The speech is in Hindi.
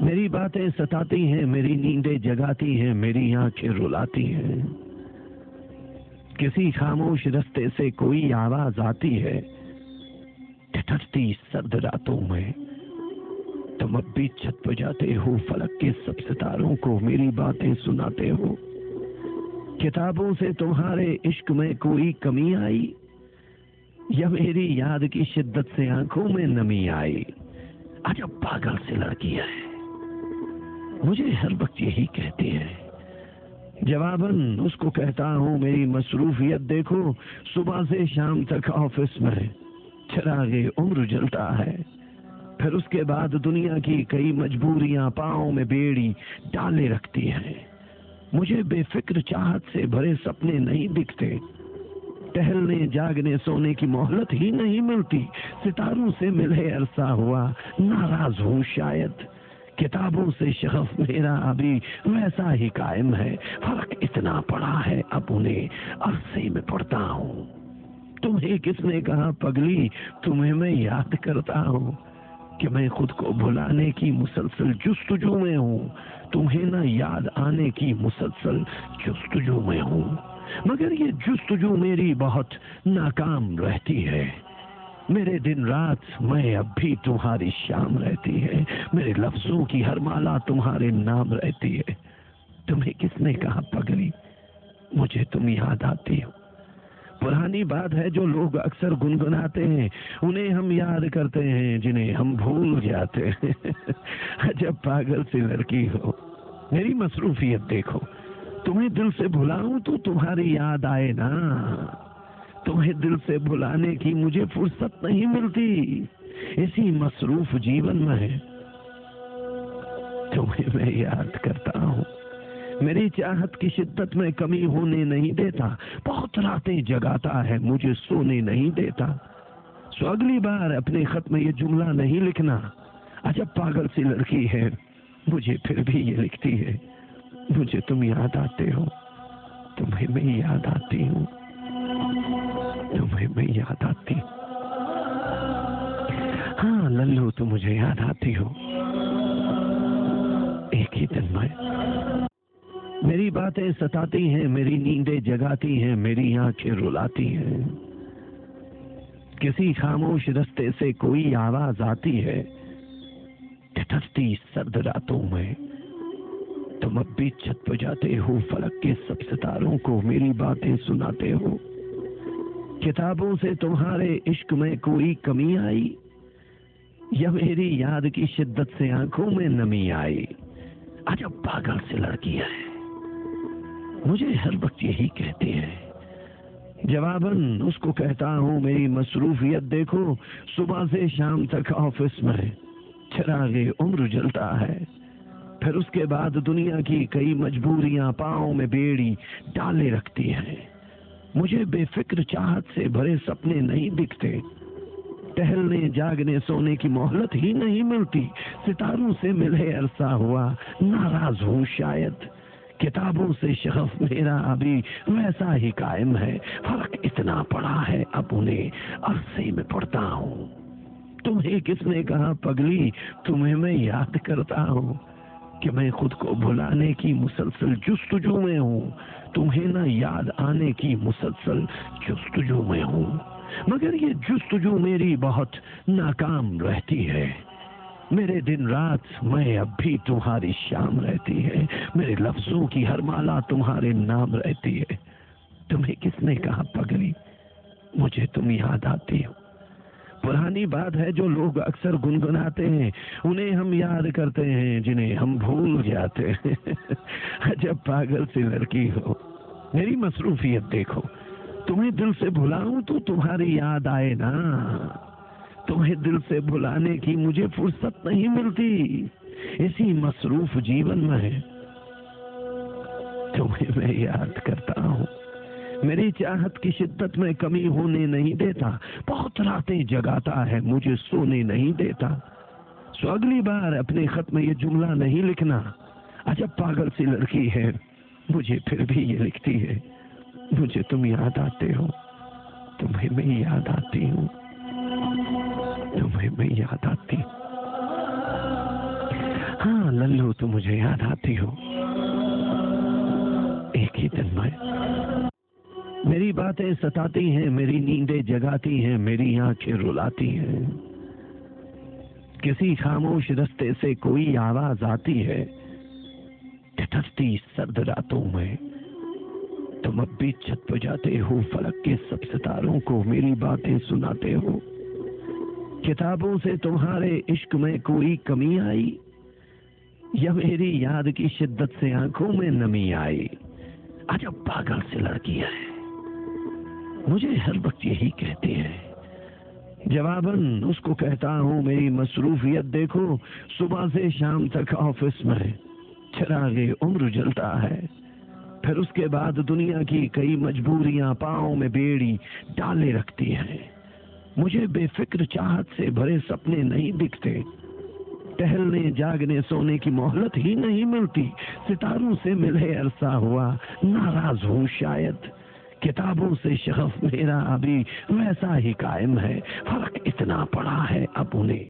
मेरी बातें सताती हैं, मेरी नींदें जगाती हैं, मेरी आंखें रुलाती हैं। किसी खामोश रास्ते से कोई आवाज आती है, ठिठुरती सर्द रातों में तुम अब भी छत पर जाते हो, फलक के सब सितारों को मेरी बातें सुनाते हो। किताबों से तुम्हारे इश्क में कोई कमी आई, या मेरी याद की शिद्दत से आंखों में नमी आई। अजब पागल सी लड़की है, मुझे हर वक्त यही कहती है। जवाबन उसको कहता हूँ, मेरी मसरूफियत देखो, सुबह से शाम तक ऑफिस में चिरागे उम्र जलता है। फिर उसके बाद दुनिया की कई मजबूरियां पांव में बेड़ी डाले रखती हैं। मुझे बेफिक्र चाहत से भरे सपने नहीं दिखते, टहलने जागने सोने की मोहलत ही नहीं मिलती। सितारों से मिले अरसा हुआ, नाराज हूँ शायद। किताबों से शगफ मेरा अभी वैसा ही कायम है, फर्क इतना पड़ा है अब उन्हें अरसे में पढ़ता हूँ। तुम्हें किसने कहा पगली, तुम्हें मैं याद करता हूँ कि मैं खुद को भुलाने की मुसलसल जुस्तजू में हूँ। तुम्हें ना याद आने की मुसलसल जुस्तजू में हूँ, मगर ये जुस्तजू मेरी बहुत नाकाम रहती है। मेरे दिन रात मैं अब भी तुम्हारी शाम रहती है, मेरे लफ्जों की हर माला तुम्हारे नाम रहती है। तुम्हें किसने कहा पगली, मुझे तुम याद आती हो। पुरानी बात है जो लोग अक्सर गुनगुनाते हैं, उन्हें हम याद करते हैं जिन्हें हम भूल जाते हैं। अजब पागल सी लड़की हो, मेरी मसरूफियत देखो। तुम्हें दिल से भुलाऊं तो तुम्हारी याद आए ना, तुम्हें दिल से भुलाने की मुझे फुर्सत नहीं मिलती। इसी मसरूफ जीवन में तुम्हें मैं याद करता हूँ। मेरी चाहत की शिद्दत में कमी होने नहीं देता, बहुत रातें जगाता है, मुझे सोने नहीं देता। सो अगली बार अपने खत में ये जुमला नहीं लिखना, अजब पागल सी लड़की है, मुझे फिर भी ये लिखती है, मुझे तुम याद आते हो, तुम्हें मैं याद आती हूँ, तुम्हें मैं याद आती हूँ। हाँ लल्लू, तुम मुझे याद आती हो। एक ही दिन में मेरी बातें सताती हैं, मेरी नींदें जगाती हैं, मेरी आंखें रुलाती हैं। किसी खामोश रास्ते से कोई आवाज आती है, ठिठुरती सर्द रातों में तुम अब भी छत पर जाते हो, फलक के सब सितारों को मेरी बातें सुनाते हो। किताबों से तुम्हारे इश्क में कोई कमी आई, या मेरी याद की शिद्दत से आंखों में नमी आई। अजब पागल सी लड़की है, मुझे हर वक्त यही कहती है। जवाबन उसको कहता हूँ, मेरी मसरूफियत देखो, सुबह से शाम तक ऑफिस में चिरागे उम्र जलता है। फिर उसके बाद दुनिया की कई मजबूरियां पांव में बेड़ी डाले रखती हैं। मुझे बेफिक्र चाहत से भरे सपने नहीं दिखते, टहलने जागने सोने की मोहलत ही नहीं मिलती। सितारों से मिले अरसा हुआ, नाराज हूँ शायद। किताबों से शगफ मेरा अभी वैसा ही कायम है, फर्क इतना पड़ा है अब उन्हें अरसे में पढ़ता हूँ। तुम्हें किसने कहा पगली, तुम्हें मैं याद करता हूँ कि मैं खुद को भुलाने की मुसलसल जुस्तजू में हूँ। तुम्हें ना याद आने की मुसलसल जुस्तजू में हूँ, मगर ये जुस्तजू मेरी बहुत नाकाम रहती है। मेरे दिन रात मैं अब भी तुम्हारी शाम रहती है, मेरे लफ्जों की हर माला तुम्हारे नाम रहती है। तुम्हें किसने कहा पगली, मुझे तुम याद आती हो। पुरानी बात है जो लोग अक्सर गुनगुनाते हैं, उन्हें हम याद करते हैं जिन्हें हम भूल जाते हैं। अजब पागल सी लड़की हो, मेरी मसरूफियत देखो। तुम्हें दिल से भुलाऊं तो तुम्हारी याद आए ना, तुम्हें दिल से भुलाने की मुझे फुर्सत नहीं मिलती। इसी मसरूफ जीवन में तुम्हें मैं याद करता हूँ। मेरी चाहत की शिद्दत में कमी होने नहीं देता, बहुत रातें जगाता है, मुझे सोने नहीं देता। सो अगली बार अपने खत में ये जुमला नहीं लिखना, अजब पागल सी लड़की है, मुझे फिर भी ये लिखती है, मुझे तुम याद आते हो, तुम्हें मैं याद आती हूँ, तुम्हें मैं याद आती हूँ। हाँ लल्लू तो मुझे याद आती हो। एक ही दिन में मेरी बातें सताती हैं, मेरी नींदें जगाती हैं, मेरी आंखें रुलाती हैं। किसी खामोश रास्ते से कोई आवाज आती है। ठिठुरती सर्द रातों में तुम अब भी छत पर जाते हो, फलक के सब सितारों को मेरी बातें सुनाते हो। किताबों से तुम्हारे इश्क में कोई कमी आई, या मेरी याद की शिद्दत से आंखों में नमी आई। अजब पागल से लड़की है, मुझे हर वक्त यही कहती है। जवाबन उसको कहता हूँ, मेरी मसरूफियत देखो, सुबह से शाम तक ऑफिस में चिरागे उम्र जलता है। फिर उसके बाद दुनिया की कई मजबूरियां पांव में बेड़ी डाले रखती हैं। मुझे बेफिक्र चाहत से भरे सपने नहीं दिखते, टहलने जागने सोने की मोहलत ही नहीं मिलती। सितारों से मिले अरसा हुआ, नाराज हूँ शायद। किताबों से शगफ मेरा अभी वैसा ही कायम है, फर्क इतना पड़ा है अब उन्हें